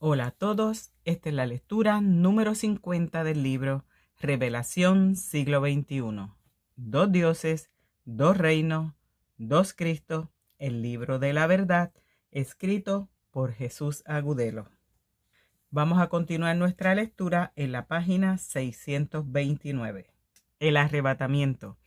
Hola a todos, esta es la lectura número 50 del libro Revelación siglo XXI. Dos dioses, dos reinos, dos Cristos, el libro de la verdad, escrito por Jesús Agudelo. Vamos a continuar nuestra lectura en la página 629. El arrebatamiento.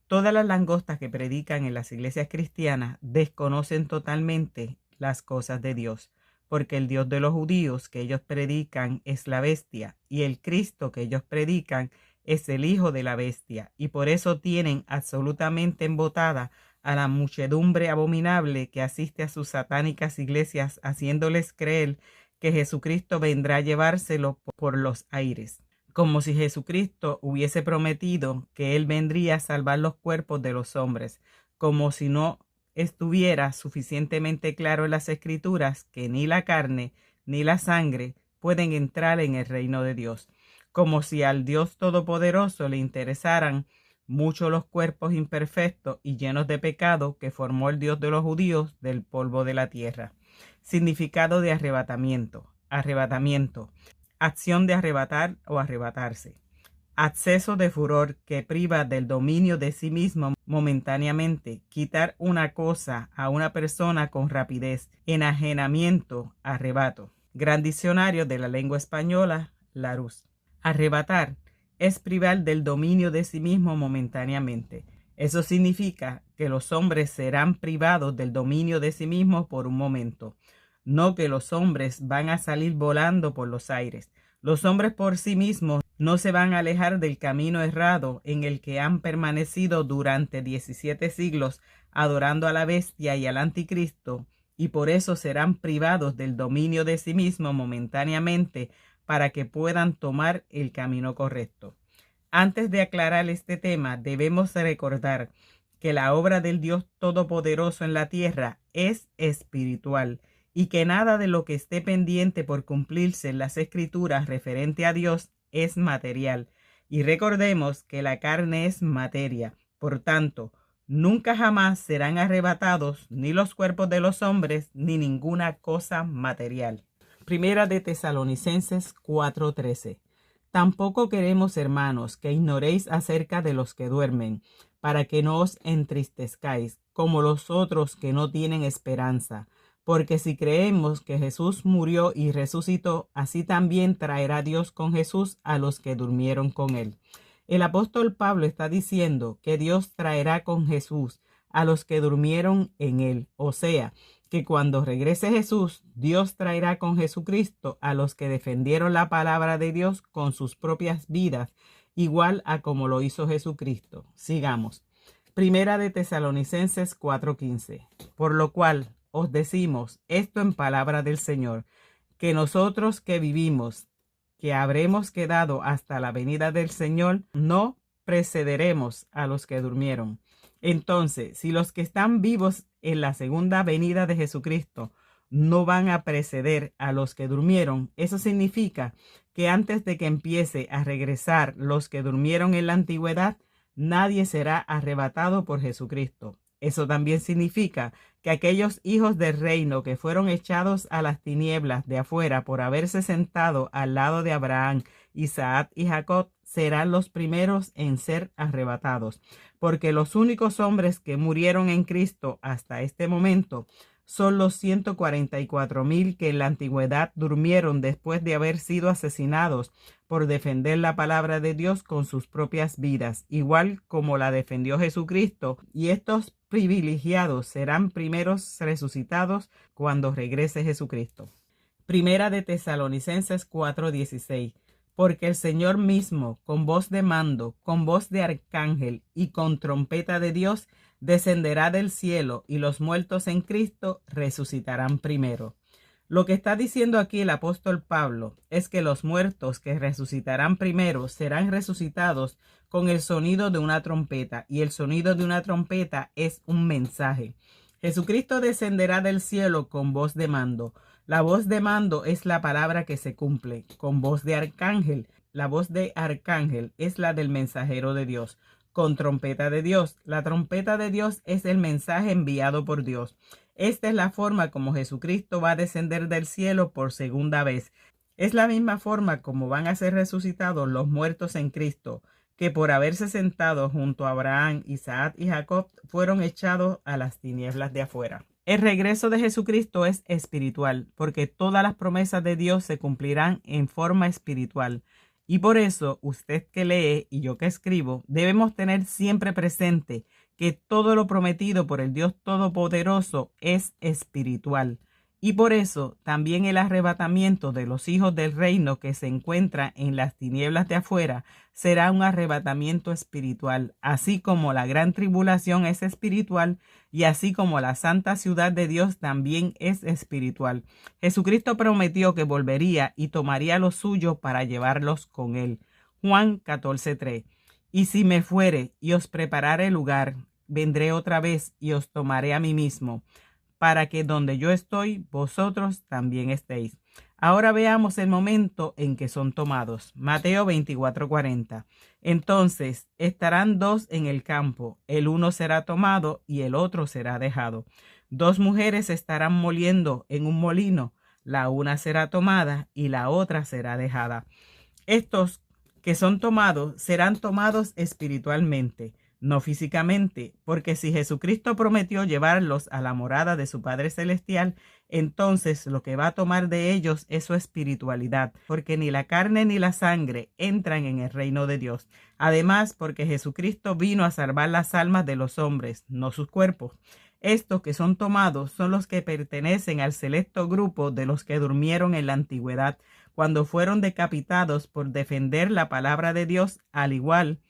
Todas las langostas que predican en las iglesias cristianas desconocen totalmente las cosas de Dios, porque el Dios de los judíos que ellos predican es la bestia, y el Cristo que ellos predican es el hijo de la bestia, y por eso tienen absolutamente embotada a la muchedumbre abominable que asiste a sus satánicas iglesias, haciéndoles creer que Jesucristo vendrá a llevárselo por los aires, como si Jesucristo hubiese prometido que Él vendría a salvar los cuerpos de los hombres, como si no estuviera suficientemente claro en las Escrituras que ni la carne ni la sangre pueden entrar en el reino de Dios, como si al Dios Todopoderoso le interesaran mucho los cuerpos imperfectos y llenos de pecado que formó el Dios de los judíos del polvo de la tierra. Significado de arrebatamiento. Arrebatamiento. Acción de arrebatar o arrebatarse. Acceso de furor que priva del dominio de sí mismo momentáneamente. Quitar una cosa a una persona con rapidez. Enajenamiento, arrebato. Gran Diccionario de la Lengua Española, Larousse. Arrebatar es privar del dominio de sí mismo momentáneamente. Eso significa que los hombres serán privados del dominio de sí mismos por un momento. No que los hombres van a salir volando por los aires. Los hombres por sí mismos no se van a alejar del camino errado en el que han permanecido durante 17 siglos adorando a la bestia y al anticristo, y por eso serán privados del dominio de sí mismos momentáneamente para que puedan tomar el camino correcto. Antes de aclarar este tema, debemos recordar que la obra del Dios Todopoderoso en la tierra es espiritual, y que nada de lo que esté pendiente por cumplirse en las Escrituras referente a Dios es material. Y recordemos que la carne es materia. Por tanto, nunca jamás serán arrebatados ni los cuerpos de los hombres ni ninguna cosa material. Primera de Tesalonicenses 4:13. Tampoco queremos, hermanos, que ignoréis acerca de los que duermen, para que no os entristezcáis, como los otros que no tienen esperanza. Porque si creemos que Jesús murió y resucitó, así también traerá Dios con Jesús a los que durmieron con él. El apóstol Pablo está diciendo que Dios traerá con Jesús a los que durmieron en él. O sea, que cuando regrese Jesús, Dios traerá con Jesucristo a los que defendieron la palabra de Dios con sus propias vidas, igual a como lo hizo Jesucristo. Sigamos. Primera de Tesalonicenses 4:15. Por lo cual os decimos esto en palabra del Señor, que nosotros que vivimos, que habremos quedado hasta la venida del Señor, no precederemos a los que durmieron. Entonces, si los que están vivos en la segunda venida de Jesucristo no van a preceder a los que durmieron, eso significa que antes de que empiece a regresar los que durmieron en la antigüedad, nadie será arrebatado por Jesucristo. Eso también significa que aquellos hijos del reino que fueron echados a las tinieblas de afuera por haberse sentado al lado de Abraham, Isaac y Jacob serán los primeros en ser arrebatados, porque los únicos hombres que murieron en Cristo hasta este momento son los 144,000 que en la antigüedad durmieron después de haber sido asesinados por defender la palabra de Dios con sus propias vidas, igual como la defendió Jesucristo, y estos privilegiados serán primeros resucitados cuando regrese Jesucristo. Primera de Tesalonicenses 4:16. Porque el Señor mismo, con voz de mando, con voz de arcángel y con trompeta de Dios, descenderá del cielo, y los muertos en Cristo resucitarán primero. Lo que está diciendo aquí el apóstol Pablo es que los muertos que resucitarán primero serán resucitados con el sonido de una trompeta, y el sonido de una trompeta es un mensaje. Jesucristo descenderá del cielo con voz de mando. La voz de mando es la palabra que se cumple. Con voz de arcángel. La voz de arcángel es la del mensajero de Dios. Con trompeta de Dios. La trompeta de Dios es el mensaje enviado por Dios. Esta es la forma como Jesucristo va a descender del cielo por segunda vez. Es la misma forma como van a ser resucitados los muertos en Cristo, que por haberse sentado junto a Abraham, Isaac y Jacob fueron echados a las tinieblas de afuera. El regreso de Jesucristo es espiritual, porque todas las promesas de Dios se cumplirán en forma espiritual. Y por eso, usted que lee y yo que escribo, debemos tener siempre presente que todo lo prometido por el Dios Todopoderoso es espiritual. Y por eso también el arrebatamiento de los hijos del reino que se encuentra en las tinieblas de afuera será un arrebatamiento espiritual, así como la gran tribulación es espiritual y así como la santa ciudad de Dios también es espiritual. Jesucristo prometió que volvería y tomaría los suyos para llevarlos con él. Juan 14:3. Y si me fuere y os preparare lugar, vendré otra vez y os tomaré a mí mismo, para que donde yo estoy, vosotros también estéis. Ahora veamos el momento en que son tomados. Mateo 24:40. Entonces estarán dos en el campo, el uno será tomado y el otro será dejado. Dos mujeres estarán moliendo en un molino, la una será tomada y la otra será dejada. Estos que son tomados serán tomados espiritualmente, no físicamente, porque si Jesucristo prometió llevarlos a la morada de su Padre Celestial, entonces lo que va a tomar de ellos es su espiritualidad, porque ni la carne ni la sangre entran en el reino de Dios. Además, porque Jesucristo vino a salvar las almas de los hombres, no sus cuerpos. Estos que son tomados son los que pertenecen al selecto grupo de los que durmieron en la antigüedad, cuando fueron decapitados por defender la palabra de Dios, al igual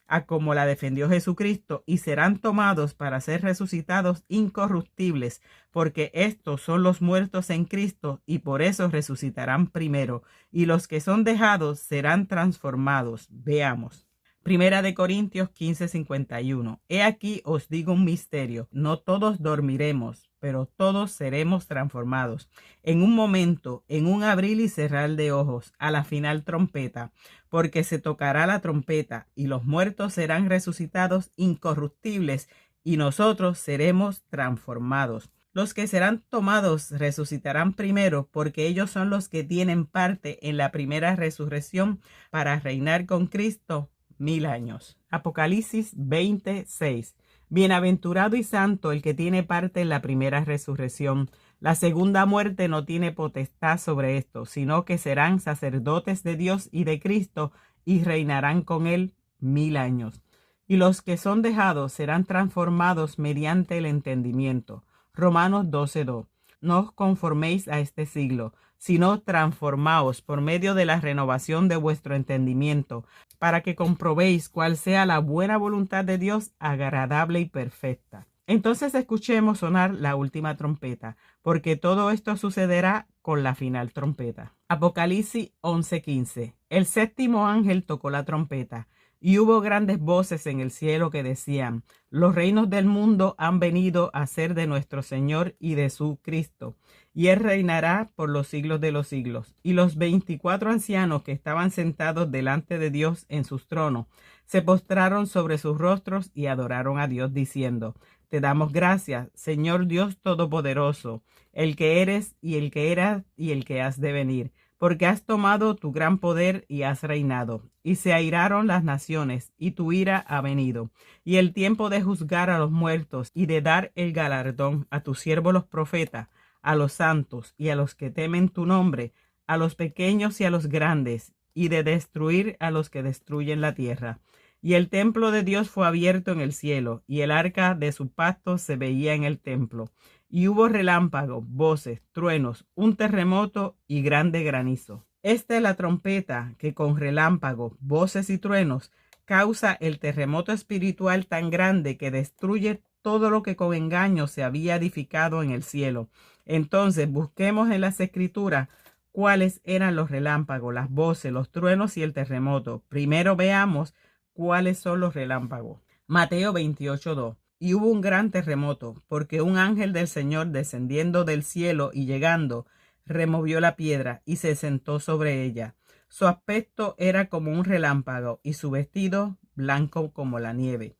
a como la defendió Jesucristo, y serán tomados para ser resucitados incorruptibles, porque estos son los muertos en Cristo y por eso resucitarán primero, y los que son dejados serán transformados. Veamos. Primera de Corintios 15:51. He aquí os digo un misterio, no todos dormiremos, pero todos seremos transformados. En un momento, en un abrir y cerrar de ojos, a la final trompeta, porque se tocará la trompeta, y los muertos serán resucitados incorruptibles, y nosotros seremos transformados. Los que serán tomados resucitarán primero, porque ellos son los que tienen parte en la primera resurrección para reinar con Cristo 1000 años. Apocalipsis 20:6. Bienaventurado y santo el que tiene parte en la primera resurrección. La segunda muerte no tiene potestad sobre esto, sino que serán sacerdotes de Dios y de Cristo y reinarán con él 1000 años. Y los que son dejados serán transformados mediante el entendimiento. Romanos 12:2. No os conforméis a este siglo, sino transformaos por medio de la renovación de vuestro entendimiento, para que comprobéis cuál sea la buena voluntad de Dios, agradable y perfecta. Entonces escuchemos sonar la última trompeta, porque todo esto sucederá con la final trompeta. Apocalipsis 11:15. El séptimo ángel tocó la trompeta, y hubo grandes voces en el cielo que decían: los reinos del mundo han venido a ser de nuestro Señor y de su Cristo, y él reinará por los siglos de los siglos. Y los 24 ancianos que estaban sentados delante de Dios en sus tronos se postraron sobre sus rostros y adoraron a Dios, diciendo: te damos gracias, Señor Dios Todopoderoso, el que eres y el que eras y el que has de venir, porque has tomado tu gran poder y has reinado. Y se airaron las naciones, y tu ira ha venido. Y el tiempo de juzgar a los muertos y de dar el galardón a tus siervos los profetas, a los santos y a los que temen tu nombre, a los pequeños y a los grandes, y de destruir a los que destruyen la tierra. Y el templo de Dios fue abierto en el cielo, y el arca de su pacto se veía en el templo. Y hubo relámpagos, voces, truenos, un terremoto y grande granizo. Esta es la trompeta que con relámpagos, voces y truenos causa el terremoto espiritual tan grande que destruye todo lo que con engaño se había edificado en el cielo. Entonces busquemos en las Escrituras cuáles eran los relámpagos, las voces, los truenos y el terremoto. Primero veamos cuáles son los relámpagos. Mateo 28:2. Y hubo un gran terremoto, porque un ángel del Señor descendiendo del cielo y llegando, removió la piedra y se sentó sobre ella. Su aspecto era como un relámpago y su vestido blanco como la nieve.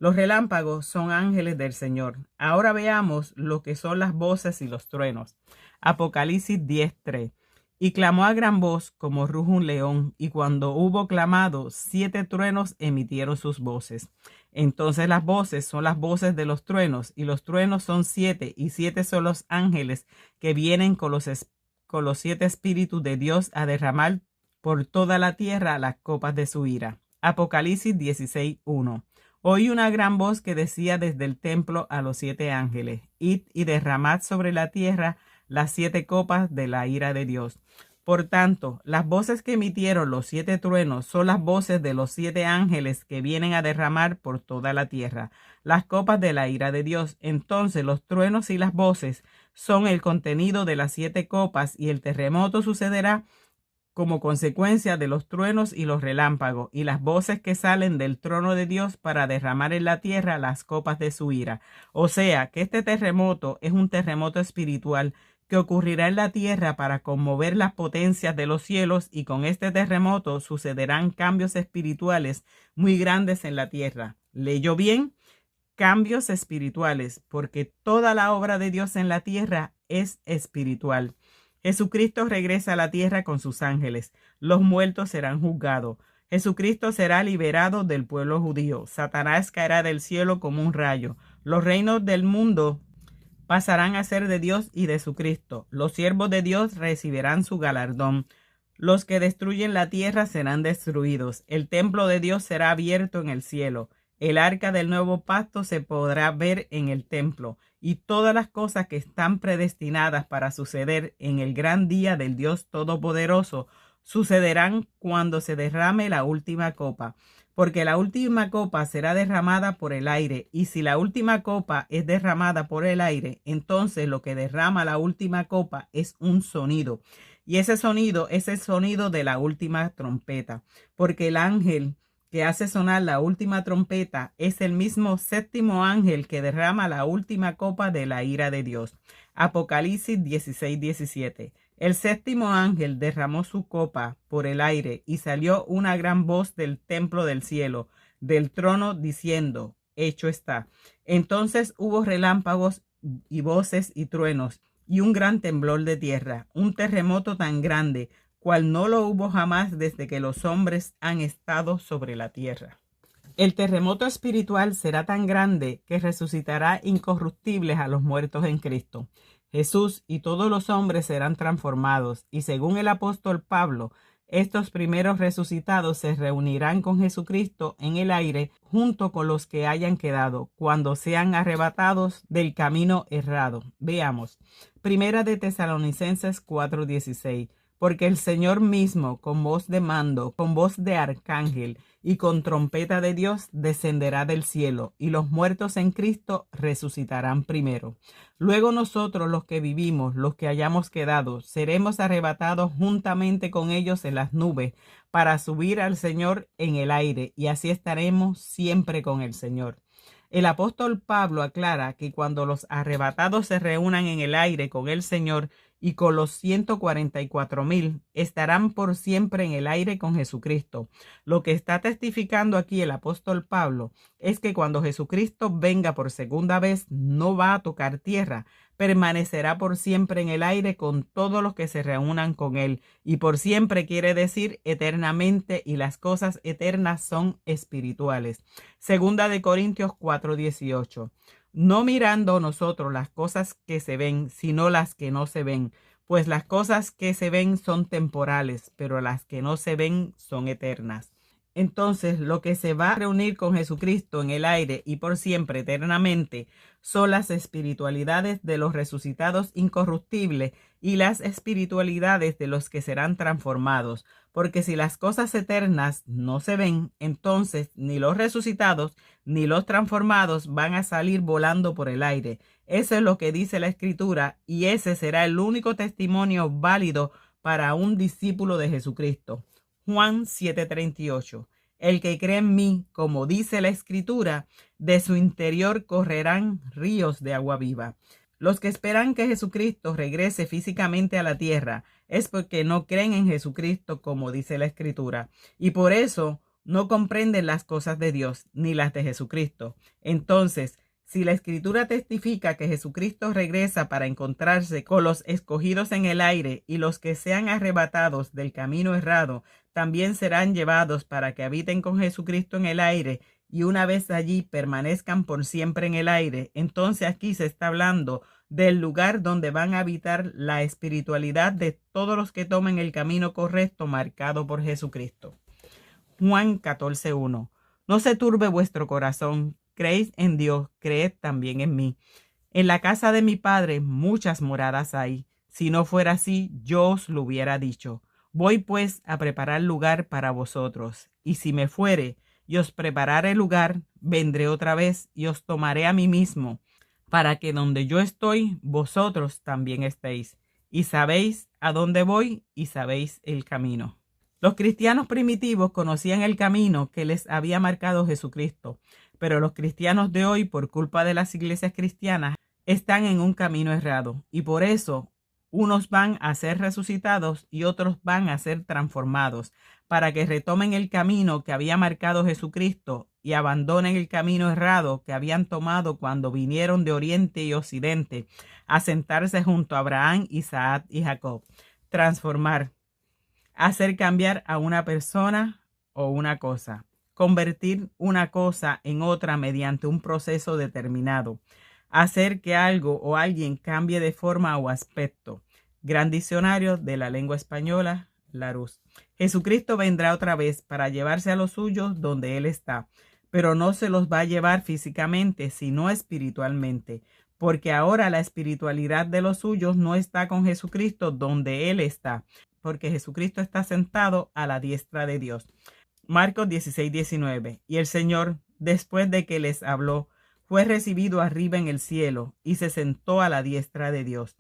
Los relámpagos son ángeles del Señor. Ahora veamos lo que son las voces y los truenos. Apocalipsis 10:3. Y clamó a gran voz como ruge un león, y cuando hubo clamado, 7 truenos emitieron sus voces. Entonces las voces son las voces de los truenos, y los truenos son 7, y 7 son los ángeles que vienen con los 7 espíritus de Dios a derramar por toda la tierra las copas de su ira. Apocalipsis 16:1. Oí una gran voz que decía desde el templo a los 7 ángeles: id y derramad sobre la tierra las 7 copas de la ira de Dios. Por tanto, las voces que emitieron los 7 truenos son las voces de los 7 ángeles que vienen a derramar por toda la tierra las copas de la ira de Dios. Entonces los truenos y las voces son el contenido de las 7 copas, y el terremoto sucederá como consecuencia de los truenos y los relámpagos y las voces que salen del trono de Dios para derramar en la tierra las copas de su ira. O sea, que este terremoto es un terremoto espiritual que ocurrirá en la tierra para conmover las potencias de los cielos, y con este terremoto sucederán cambios espirituales muy grandes en la tierra. ¿Leyó bien? Cambios espirituales, porque toda la obra de Dios en la tierra es espiritual. Jesucristo regresa a la tierra con sus ángeles. Los muertos serán juzgados. Jesucristo será liberado del pueblo judío. Satanás caerá del cielo como un rayo. Los reinos del mundo pasarán a ser de Dios y de su Cristo. Los siervos de Dios recibirán su galardón. Los que destruyen la tierra serán destruidos. El templo de Dios será abierto en el cielo. El arca del nuevo pacto se podrá ver en el templo, y todas las cosas que están predestinadas para suceder en el gran día del Dios Todopoderoso sucederán cuando se derrame la última copa, porque la última copa será derramada por el aire, y si la última copa es derramada por el aire, entonces lo que derrama la última copa es un sonido, y ese sonido es el sonido de la última trompeta, porque el ángel que hace sonar la última trompeta es el mismo 7º ángel que derrama la última copa de la ira de Dios. Apocalipsis 16:17. El 7º ángel derramó su copa por el aire, y salió una gran voz del templo del cielo, del trono, diciendo: hecho está. Entonces hubo relámpagos y voces y truenos, y un gran temblor de tierra, un terremoto tan grande, cual no lo hubo jamás desde que los hombres han estado sobre la tierra. El terremoto espiritual será tan grande que resucitará incorruptibles a los muertos en Cristo. Jesús y todos los hombres serán transformados, y según el apóstol Pablo, estos primeros resucitados se reunirán con Jesucristo en el aire junto con los que hayan quedado, cuando sean arrebatados del camino errado. Veamos, Primera de Tesalonicenses 4:16. Porque el Señor mismo, con voz de mando, con voz de arcángel y con trompeta de Dios, descenderá del cielo, y los muertos en Cristo resucitarán primero. Luego nosotros, los que vivimos, los que hayamos quedado, seremos arrebatados juntamente con ellos en las nubes, para subir al Señor en el aire, y así estaremos siempre con el Señor. El apóstol Pablo aclara que cuando los arrebatados se reúnan en el aire con el Señor y con los 144,000, estarán por siempre en el aire con Jesucristo. Lo que está testificando aquí el apóstol Pablo es que cuando Jesucristo venga por segunda vez, no va a tocar tierra, permanecerá por siempre en el aire con todos los que se reúnan con él. Y por siempre quiere decir eternamente, y las cosas eternas son espirituales. Segunda de Corintios 4:18. No mirando nosotros las cosas que se ven, sino las que no se ven, pues las cosas que se ven son temporales, pero las que no se ven son eternas. Entonces, lo que se va a reunir con Jesucristo en el aire y por siempre eternamente son las espiritualidades de los resucitados incorruptibles y las espiritualidades de los que serán transformados. Porque si las cosas eternas no se ven, entonces ni los resucitados ni los transformados van a salir volando por el aire. Eso es lo que dice la Escritura, y ese será el único testimonio válido para un discípulo de Jesucristo. Juan 7:38. El que cree en mí, como dice la Escritura, de su interior correrán ríos de agua viva. Los que esperan que Jesucristo regrese físicamente a la tierra es porque no creen en Jesucristo, como dice la Escritura. Y por eso, no comprenden las cosas de Dios ni las de Jesucristo. Entonces, si la Escritura testifica que Jesucristo regresa para encontrarse con los escogidos en el aire, y los que sean arrebatados del camino errado también serán llevados para que habiten con Jesucristo en el aire, y una vez allí permanezcan por siempre en el aire, entonces aquí se está hablando del lugar donde van a habitar la espiritualidad de todos los que tomen el camino correcto marcado por Jesucristo. Juan 14:1. No se turbe vuestro corazón, creéis en Dios, creed también en mí. En la casa de mi Padre muchas moradas hay. Si no fuera así, yo os lo hubiera dicho. Voy pues a preparar lugar para vosotros. Y si me fuere y os preparare lugar, vendré otra vez y os tomaré a mí mismo, para que donde yo estoy, vosotros también estéis. Y sabéis a dónde voy y sabéis el camino. Los cristianos primitivos conocían el camino que les había marcado Jesucristo, pero los cristianos de hoy, por culpa de las iglesias cristianas, están en un camino errado, y por eso unos van a ser resucitados y otros van a ser transformados, para que retomen el camino que había marcado Jesucristo y abandonen el camino errado que habían tomado cuando vinieron de Oriente y Occidente a sentarse junto a Abraham, Isaac y Jacob. Transformar. Hacer cambiar a una persona o una cosa. Convertir una cosa en otra mediante un proceso determinado. Hacer que algo o alguien cambie de forma o aspecto. Gran Diccionario de la Lengua Española, Larousse. Jesucristo vendrá otra vez para llevarse a los suyos donde Él está, pero no se los va a llevar físicamente, sino espiritualmente, porque ahora la espiritualidad de los suyos no está con Jesucristo donde Él está, porque Jesucristo está sentado a la diestra de Dios. Marcos 16:19. Y el Señor, después de que les habló, fue recibido arriba en el cielo y se sentó a la diestra de Dios.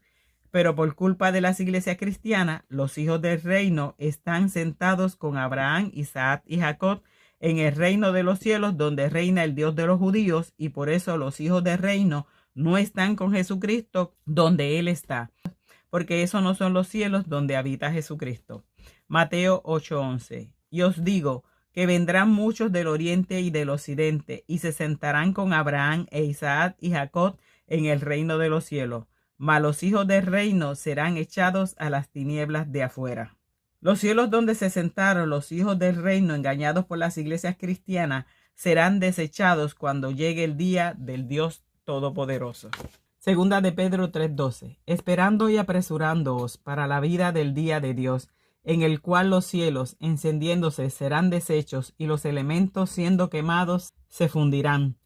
Pero por culpa de las iglesias cristianas, los hijos del reino están sentados con Abraham, Isaac y Jacob en el reino de los cielos, donde reina el Dios de los judíos, y por eso los hijos del reino no están con Jesucristo donde Él está, porque esos no son los cielos donde habita Jesucristo. Mateo 8:11. Y os digo que vendrán muchos del oriente y del occidente, y se sentarán con Abraham e Isaac y Jacob en el reino de los cielos. Mas los hijos del reino serán echados a las tinieblas de afuera. Los cielos donde se sentaron los hijos del reino, engañados por las iglesias cristianas, serán desechados cuando llegue el día del Dios Todopoderoso. Segunda de Pedro 3:12. Esperando y apresurándoos para la vida del día de Dios, en el cual los cielos, encendiéndose, serán deshechos, y los elementos, siendo quemados, se fundirán.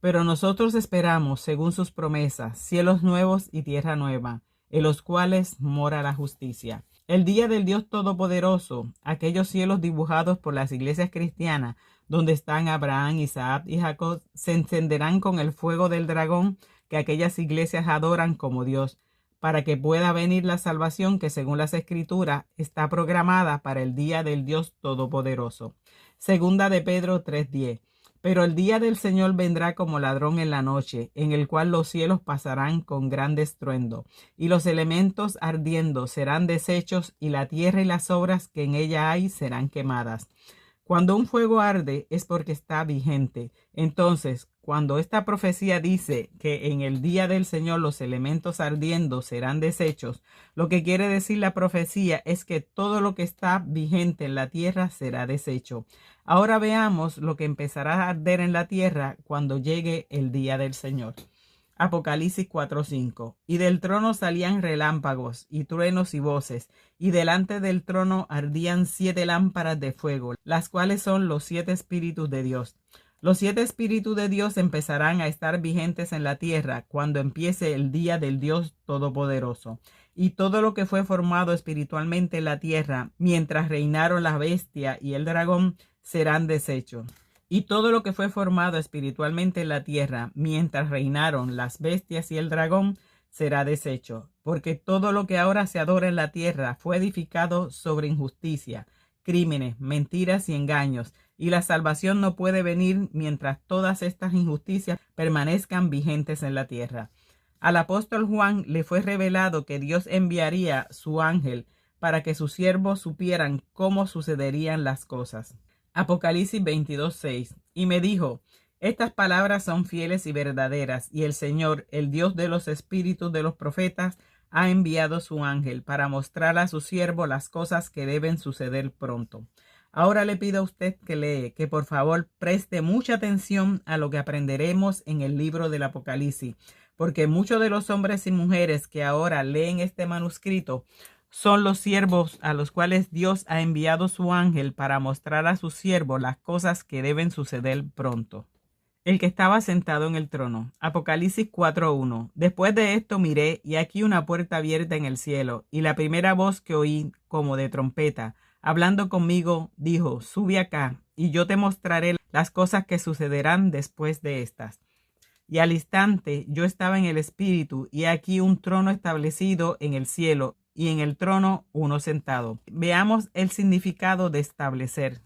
Pero nosotros esperamos, según sus promesas, cielos nuevos y tierra nueva, en los cuales mora la justicia. El día del Dios Todopoderoso, aquellos cielos dibujados por las iglesias cristianas, donde están Abraham, Isaac y Jacob, se encenderán con el fuego del dragón que aquellas iglesias adoran como Dios, para que pueda venir la salvación que, según las Escrituras, está programada para el día del Dios Todopoderoso. Segunda de Pedro 3:10. Pero el día del Señor vendrá como ladrón en la noche, en el cual los cielos pasarán con gran estruendo, y los elementos ardiendo serán deshechos, y la tierra y las obras que en ella hay serán quemadas. Cuando un fuego arde es porque está vigente. Entonces, cuando esta profecía dice que en el día del Señor los elementos ardiendo serán deshechos, lo que quiere decir la profecía es que todo lo que está vigente en la tierra será deshecho. Ahora veamos lo que empezará a arder en la tierra cuando llegue el día del Señor. Apocalipsis 4:5. Y del trono salían relámpagos y truenos y voces, y delante del trono ardían 7 lámparas de fuego, las cuales son los 7 espíritus de Dios. Los 7 espíritus de Dios empezarán a estar vigentes en la tierra cuando empiece el día del Dios Todopoderoso. Y todo lo que fue formado espiritualmente en la tierra, mientras reinaron la bestia y el dragón, serán deshechos. Y todo lo que fue formado espiritualmente en la tierra, mientras reinaron las bestias y el dragón, será deshecho. Porque todo lo que ahora se adora en la tierra fue edificado sobre injusticia, crímenes, mentiras y engaños. Y la salvación no puede venir mientras todas estas injusticias permanezcan vigentes en la tierra. Al apóstol Juan le fue revelado que Dios enviaría su ángel para que sus siervos supieran cómo sucederían las cosas. Apocalipsis 22:6. Y me dijo: estas palabras son fieles y verdaderas, y el Señor, el Dios de los espíritus de los profetas, ha enviado su ángel para mostrar a su siervo las cosas que deben suceder pronto. Ahora le pido a usted que lee, que por favor preste mucha atención a lo que aprenderemos en el libro del Apocalipsis, porque muchos de los hombres y mujeres que ahora leen este manuscrito son los siervos a los cuales Dios ha enviado su ángel para mostrar a su siervo las cosas que deben suceder pronto. El que estaba sentado en el trono. Apocalipsis 4:1. Después de esto miré, y aquí una puerta abierta en el cielo, y la primera voz que oí, como de trompeta, hablando conmigo, dijo: sube acá, y yo te mostraré las cosas que sucederán después de estas. Y al instante yo estaba en el espíritu, y aquí un trono establecido en el cielo, y en el trono uno sentado. Veamos el significado de establecer.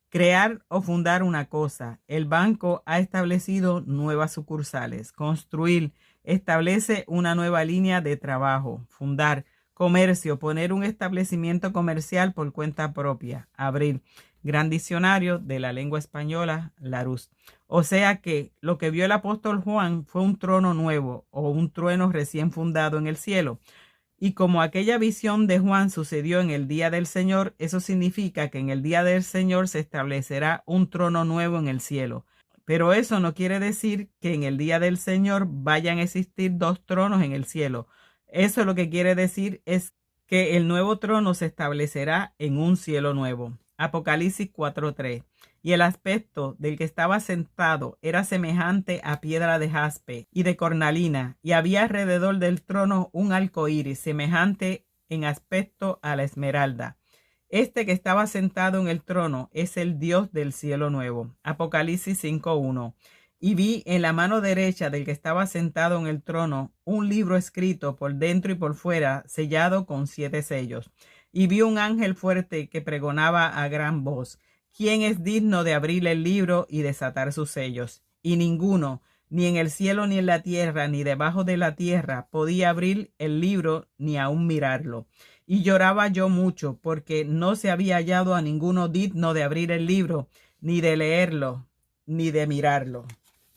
Crear o fundar una cosa. El banco ha establecido nuevas sucursales. Construir. Establece una nueva línea de trabajo. Fundar. Comercio. Poner un establecimiento comercial por cuenta propia. Abrir. Gran Diccionario de la Lengua Española, Larousse. O sea que lo que vio el apóstol Juan fue un trono nuevo o un trueno recién fundado en el cielo. Y como aquella visión de Juan sucedió en el día del Señor, eso significa que en el día del Señor se establecerá un trono nuevo en el cielo. Pero eso no quiere decir que en el día del Señor vayan a existir dos tronos en el cielo. Eso lo que quiere decir es que el nuevo trono se establecerá en un cielo nuevo. Apocalipsis 4:3. Y el aspecto del que estaba sentado era semejante a piedra de jaspe y de cornalina, y había alrededor del trono un arco iris, semejante en aspecto a la esmeralda. Este que estaba sentado en el trono es el Dios del cielo nuevo. Apocalipsis 5:1. Y vi en la mano derecha del que estaba sentado en el trono un libro escrito por dentro y por fuera, sellado con 7 sellos. Y vi un ángel fuerte que pregonaba a gran voz: ¿quién es digno de abrir el libro y desatar sus sellos? Y ninguno, ni en el cielo, ni en la tierra, ni debajo de la tierra, podía abrir el libro ni aun mirarlo. Y lloraba yo mucho, porque no se había hallado a ninguno digno de abrir el libro, ni de leerlo, ni de mirarlo.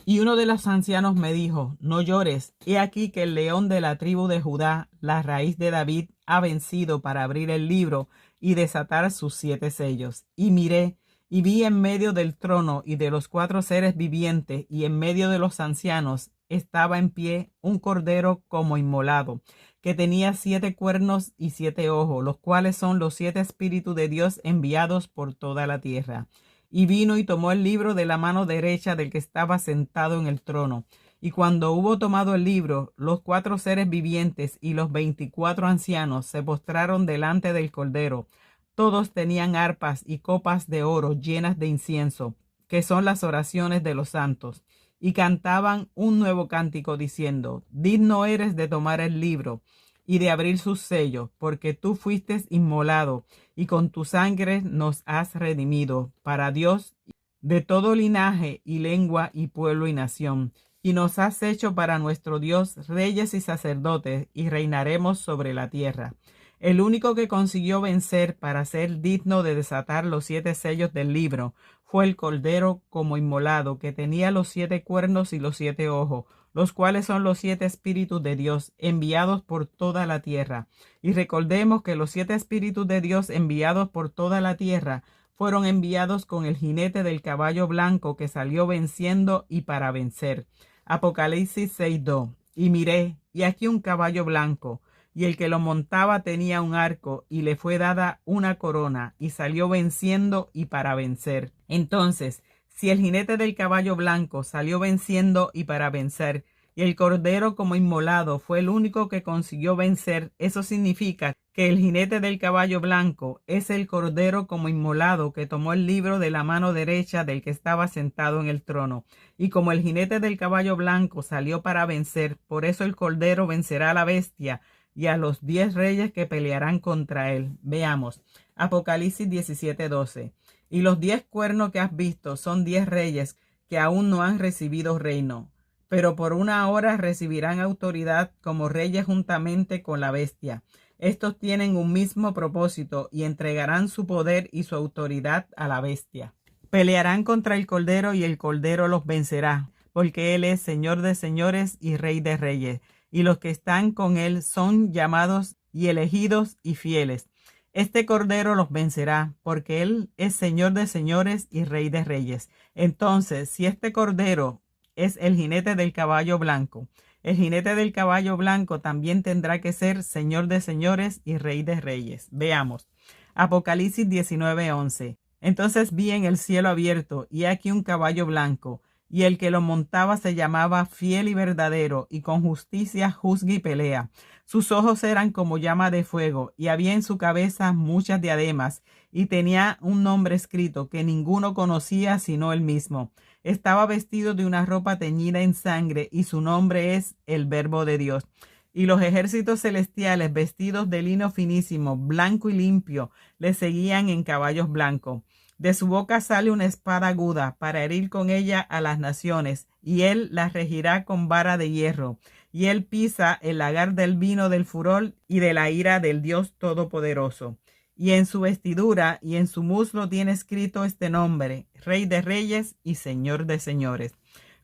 Y uno de los ancianos me dijo: no llores, he aquí que el león de la tribu de Judá, la raíz de David, ha vencido para abrir el libro y desatar sus 7 sellos. Y miré, y vi en medio del trono y de los 4 seres vivientes, y en medio de los ancianos, estaba en pie un cordero como inmolado, que tenía 7 cuernos y 7 ojos, los cuales son los 7 espíritus de Dios enviados por toda la tierra. Y vino y tomó el libro de la mano derecha del que estaba sentado en el trono. Y cuando hubo tomado el libro, los 4 seres vivientes y los 24 ancianos se postraron delante del Cordero. Todos tenían arpas y copas de oro llenas de incienso, que son las oraciones de los santos, y cantaban un nuevo cántico diciendo: digno eres de tomar el libro y de abrir sus sellos, porque tú fuiste inmolado, y con tu sangre nos has redimido para Dios de todo linaje y lengua y pueblo y nación, y nos has hecho para nuestro Dios reyes y sacerdotes, y reinaremos sobre la tierra. El único que consiguió vencer para ser digno de desatar los 7 sellos del libro fue el Cordero como inmolado, que tenía los 7 cuernos y los 7 ojos, los cuales son los 7 espíritus de Dios enviados por toda la tierra. Y recordemos que los 7 espíritus de Dios enviados por toda la tierra fueron enviados con el jinete del caballo blanco que salió venciendo y para vencer. Apocalipsis 6:2. Y miré, y aquí un caballo blanco, y el que lo montaba tenía un arco, y le fue dada una corona, y salió venciendo y para vencer. Entonces, si el jinete del caballo blanco salió venciendo y para vencer, y el cordero como inmolado fue el único que consiguió vencer, eso significa que el jinete del caballo blanco es el cordero como inmolado que tomó el libro de la mano derecha del que estaba sentado en el trono. Y como el jinete del caballo blanco salió para vencer, por eso el cordero vencerá a la bestia y a los 10 reyes que pelearán contra él. Veamos, Apocalipsis 17:12. Y los 10 cuernos que has visto son 10 reyes que aún no han recibido reino, pero por una hora recibirán autoridad como reyes juntamente con la bestia. Estos tienen un mismo propósito y entregarán su poder y su autoridad a la bestia. Pelearán contra el Cordero y el Cordero los vencerá, porque Él es Señor de señores y Rey de reyes, y los que están con Él son llamados y elegidos y fieles. Este Cordero los vencerá, porque Él es Señor de señores y Rey de reyes. Entonces, si este Cordero es el jinete del caballo blanco, el jinete del caballo blanco también tendrá que ser Señor de señores y Rey de reyes. Veamos. Apocalipsis 19:11. Entonces vi en el cielo abierto, y aquí un caballo blanco, y el que lo montaba se llamaba Fiel y Verdadero, y con justicia juzga y pelea. Sus ojos eran como llama de fuego, y había en su cabeza muchas diademas, y tenía un nombre escrito que ninguno conocía sino él mismo. Estaba vestido de una ropa teñida en sangre, y su nombre es el Verbo de Dios. Y los ejércitos celestiales, vestidos de lino finísimo, blanco y limpio, le seguían en caballos blancos. De su boca sale una espada aguda para herir con ella a las naciones, y él las regirá con vara de hierro. Y él pisa el lagar del vino del furor y de la ira del Dios Todopoderoso. Y en su vestidura y en su muslo tiene escrito este nombre: Rey de Reyes y Señor de Señores.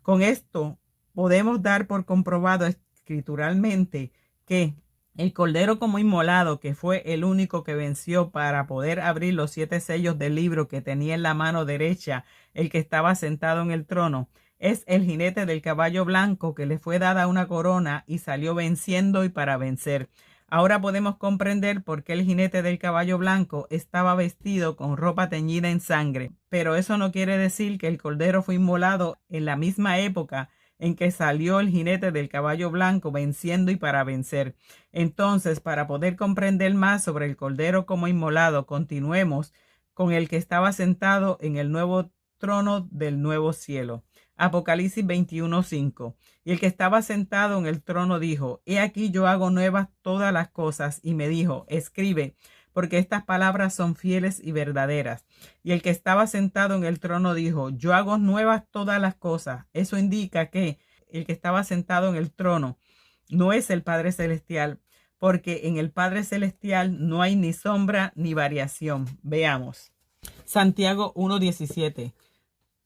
Con esto podemos dar por comprobado escrituralmente que el Cordero como inmolado, que fue el único que venció para poder abrir los 7 sellos del libro que tenía en la mano derecha el que estaba sentado en el trono, es el jinete del caballo blanco, que le fue dada una corona y salió venciendo y para vencer. Ahora podemos comprender por qué el jinete del caballo blanco estaba vestido con ropa teñida en sangre, pero eso no quiere decir que el Cordero fue inmolado en la misma época en que salió el jinete del caballo blanco venciendo y para vencer. Entonces, para poder comprender más sobre el Cordero como inmolado, continuemos con el que estaba sentado en el nuevo trono del nuevo cielo. Apocalipsis 21:5. Y el que estaba sentado en el trono dijo: He aquí yo hago nuevas todas las cosas. Y me dijo: Escribe, porque estas palabras son fieles y verdaderas. Y el que estaba sentado en el trono dijo: Yo hago nuevas todas las cosas. Eso indica que el que estaba sentado en el trono no es el Padre Celestial, porque en el Padre Celestial no hay ni sombra ni variación. Veamos. Santiago 1:17.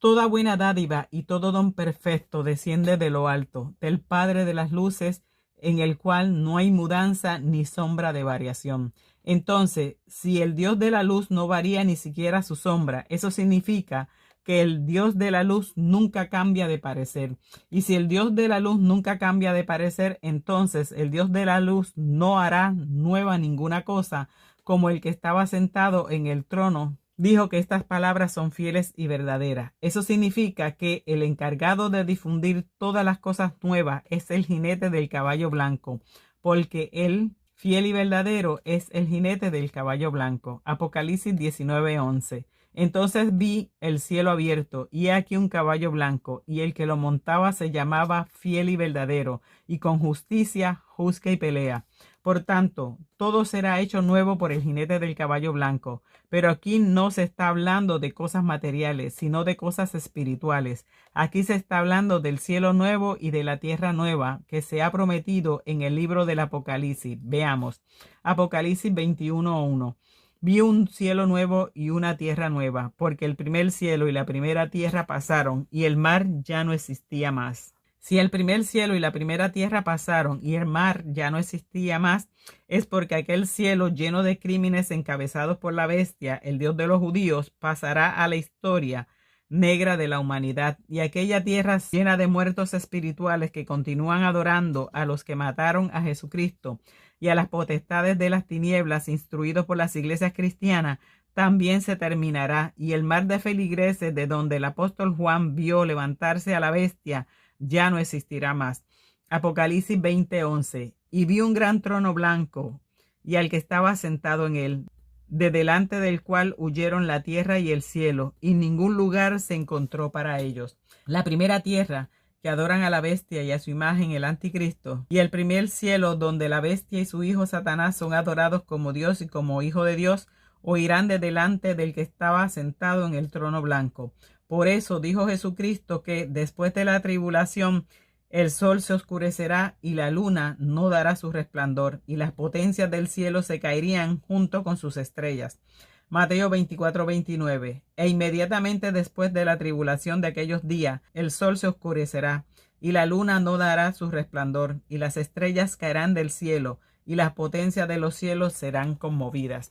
Toda buena dádiva y todo don perfecto desciende de lo alto, del Padre de las luces, en el cual no hay mudanza ni sombra de variación. Entonces, si el Dios de la luz no varía ni siquiera su sombra, eso significa que el Dios de la luz nunca cambia de parecer. Y si el Dios de la luz nunca cambia de parecer, entonces el Dios de la luz no hará nueva ninguna cosa, como el que estaba sentado en el trono dijo que estas palabras son fieles y verdaderas. Eso significa que el encargado de difundir todas las cosas nuevas es el jinete del caballo blanco, porque él, fiel y verdadero, es el jinete del caballo blanco. Apocalipsis 19:11. Entonces vi el cielo abierto, y aquí un caballo blanco, y el que lo montaba se llamaba Fiel y Verdadero, y con justicia juzga y pelea. Por tanto, todo será hecho nuevo por el jinete del caballo blanco. Pero aquí no se está hablando de cosas materiales, sino de cosas espirituales. Aquí se está hablando del cielo nuevo y de la tierra nueva que se ha prometido en el libro del Apocalipsis. Veamos. Apocalipsis 21:1. Vi un cielo nuevo y una tierra nueva, porque el primer cielo y la primera tierra pasaron, y el mar ya no existía más. Si el primer cielo y la primera tierra pasaron y el mar ya no existía más, es porque aquel cielo lleno de crímenes encabezados por la bestia, el Dios de los judíos, pasará a la historia negra de la humanidad, y aquella tierra llena de muertos espirituales que continúan adorando a los que mataron a Jesucristo y a las potestades de las tinieblas instruidos por las iglesias cristianas, también se terminará, y el mar de feligreses de donde el apóstol Juan vio levantarse a la bestia ya no existirá más. Apocalipsis 20:11. Y vi un gran trono blanco y al que estaba sentado en él, de delante del cual huyeron la tierra y el cielo, y ningún lugar se encontró para ellos. La primera tierra, que adoran a la bestia y a su imagen, el anticristo, y el primer cielo, donde la bestia y su hijo Satanás son adorados como Dios y como hijo de Dios, oirán de delante del que estaba sentado en el trono blanco. Por eso dijo Jesucristo que después de la tribulación El sol se oscurecerá y la luna no dará su resplandor, y las potencias del cielo se caerían junto con sus estrellas. Mateo 24:29. E inmediatamente después de la tribulación de aquellos días, el sol se oscurecerá, y la luna no dará su resplandor, y las estrellas caerán del cielo, y las potencias de los cielos serán conmovidas.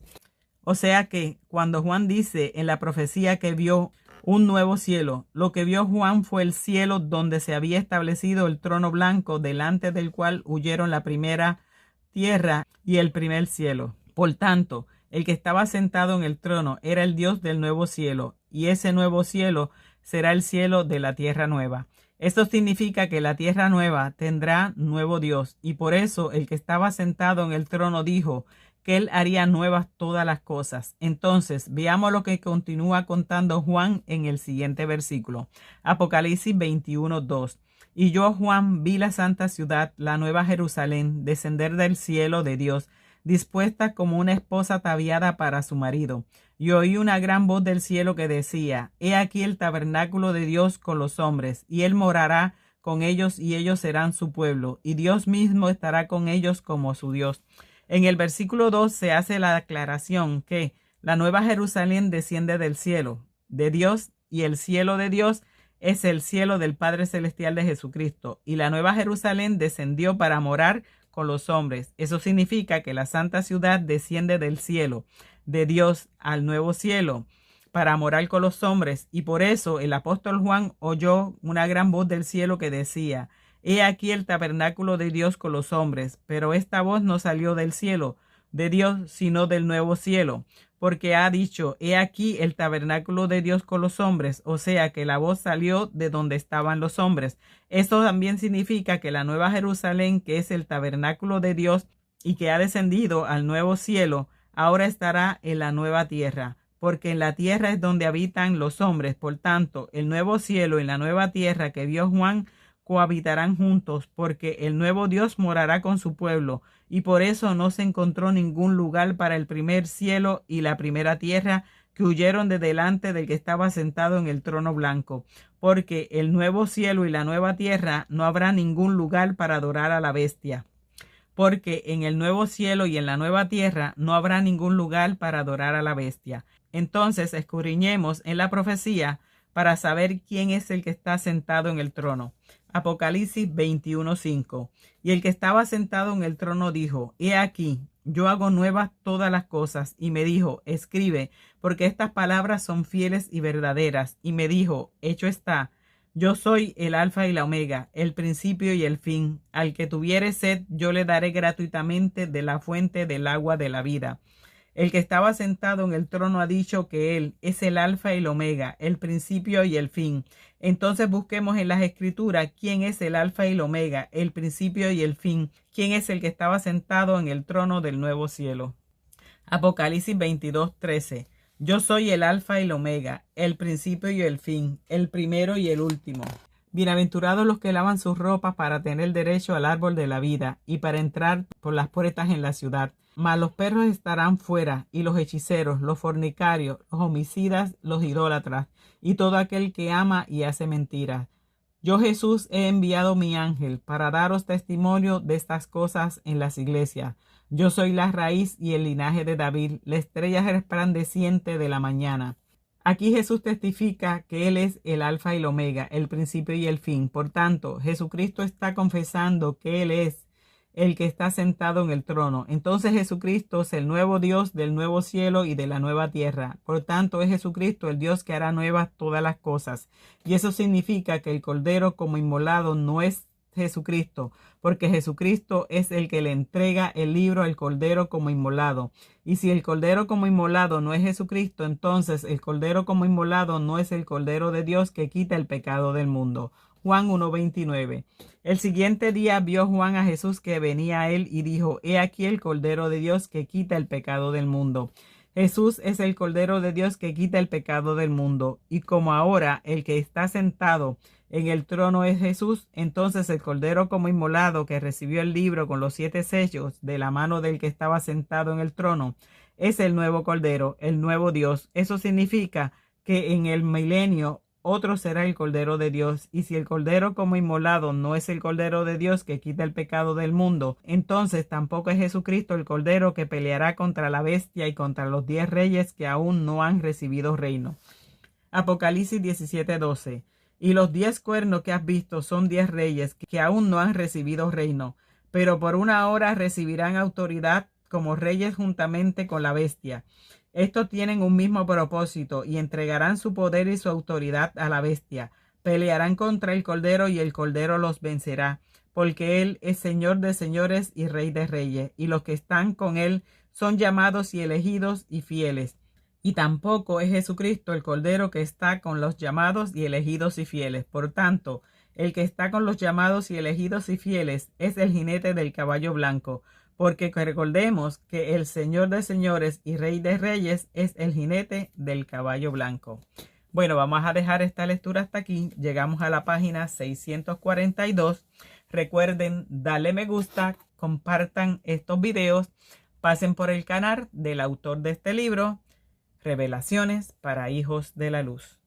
O sea que cuando Juan dice en la profecía que vio un nuevo cielo, lo que vio Juan fue el cielo donde se había establecido el trono blanco, delante del cual huyeron la primera tierra y el primer cielo. Por tanto, el que estaba sentado en el trono era el Dios del nuevo cielo, y ese nuevo cielo será el cielo de la tierra nueva. Esto significa que la tierra nueva tendrá nuevo Dios, y por eso el que estaba sentado en el trono dijo que él haría nuevas todas las cosas. Entonces, veamos lo que continúa contando Juan en el siguiente versículo. Apocalipsis 21:2. Y yo, Juan, vi la santa ciudad, la nueva Jerusalén, descender del cielo de Dios, dispuesta como una esposa ataviada para su marido. Y oí una gran voz del cielo que decía: He aquí el tabernáculo de Dios con los hombres, y él morará con ellos, y ellos serán su pueblo, y Dios mismo estará con ellos como su Dios. En el versículo 2 se hace la aclaración que la nueva Jerusalén desciende del cielo de Dios, y el cielo de Dios es el cielo del Padre Celestial de Jesucristo, y la nueva Jerusalén descendió para morar con los hombres. Eso significa que la santa ciudad desciende del cielo de Dios al nuevo cielo para morar con los hombres, y por eso el apóstol Juan oyó una gran voz del cielo que decía: He aquí el tabernáculo de Dios con los hombres, pero esta voz no salió del cielo de Dios, sino del nuevo cielo, porque ha dicho: He aquí el tabernáculo de Dios con los hombres, o sea que la voz salió de donde estaban los hombres. Esto también significa que la nueva Jerusalén, que es el tabernáculo de Dios y que ha descendido al nuevo cielo, ahora estará en la nueva tierra, porque en la tierra es donde habitan los hombres. Por tanto, el nuevo cielo y la nueva tierra que vio Juan cohabitarán juntos, porque el nuevo Dios morará con su pueblo, y por eso no se encontró ningún lugar para el primer cielo y la primera tierra, que huyeron de delante del que estaba sentado en el trono blanco, porque el nuevo cielo y la nueva tierra no habrá ningún lugar para adorar a la bestia. Porque en el nuevo cielo y en la nueva tierra no habrá ningún lugar para adorar a la bestia. Entonces escudriñemos en la profecía para saber quién es el que está sentado en el trono. Apocalipsis 21:5. Y el que estaba sentado en el trono dijo: He aquí, yo hago nuevas todas las cosas. Y me dijo: Escribe, porque estas palabras son fieles y verdaderas. Y me dijo: Hecho está. Yo soy el alfa y la omega, el principio y el fin. Al que tuviere sed, yo le daré gratuitamente de la fuente del agua de la vida. El que estaba sentado en el trono ha dicho que él es el alfa y el omega, el principio y el fin. Entonces busquemos en las escrituras quién es el alfa y el omega, el principio y el fin, quién es el que estaba sentado en el trono del nuevo cielo. Apocalipsis 22:13. Yo soy el alfa y el omega, el principio y el fin, el primero y el último. Bienaventurados los que lavan sus ropas para tener derecho al árbol de la vida y para entrar por las puertas en la ciudad. Mas los perros estarán fuera, y los hechiceros, los fornicarios, los homicidas, los idólatras, y todo aquel que ama y hace mentiras. Yo, Jesús, he enviado mi ángel para daros testimonio de estas cosas en las iglesias. Yo soy la raíz y el linaje de David, la estrella resplandeciente de la mañana. Aquí Jesús testifica que Él es el alfa y el omega, el principio y el fin. Por tanto, Jesucristo está confesando que Él es el que está sentado en el trono. Entonces Jesucristo es el nuevo Dios del nuevo cielo y de la nueva tierra. Por tanto, es Jesucristo el Dios que hará nuevas todas las cosas. Y eso significa que el Cordero como inmolado no es Jesucristo, porque Jesucristo es el que le entrega el libro al Cordero como inmolado. Y si el Cordero como inmolado no es Jesucristo, entonces el Cordero como inmolado no es el Cordero de Dios que quita el pecado del mundo. Juan 1:29. El siguiente día vio Juan a Jesús que venía a él y dijo: He aquí el Cordero de Dios que quita el pecado del mundo. Jesús es el Cordero de Dios que quita el pecado del mundo. Y como ahora el que está sentado en el trono es Jesús, entonces el Cordero como inmolado que recibió el libro con los 7 sellos de la mano del que estaba sentado en el trono es el nuevo Cordero, el nuevo Dios. Eso significa que en el milenio otro será el Cordero de Dios. Y si el Cordero como inmolado no es el Cordero de Dios que quita el pecado del mundo, entonces tampoco es Jesucristo el Cordero que peleará contra la bestia y contra los 10 reyes que aún no han recibido reino. Apocalipsis 17:12. Y los 10 cuernos que has visto son 10 reyes que aún no han recibido reino, pero por una hora recibirán autoridad como reyes juntamente con la bestia. Estos tienen un mismo propósito y entregarán su poder y su autoridad a la bestia. Pelearán contra el Cordero y el Cordero los vencerá, porque él es Señor de señores y Rey de reyes, y los que están con él son llamados y elegidos y fieles. Y tampoco es Jesucristo el Cordero que está con los llamados y elegidos y fieles. Por tanto, el que está con los llamados y elegidos y fieles es el jinete del caballo blanco, porque recordemos que el Señor de señores y Rey de reyes es el jinete del caballo blanco. Bueno, vamos a dejar esta lectura hasta aquí. Llegamos a la página 642. Recuerden darle me gusta, compartan estos videos, pasen por el canal del autor de este libro, Revelaciones para hijos de la luz.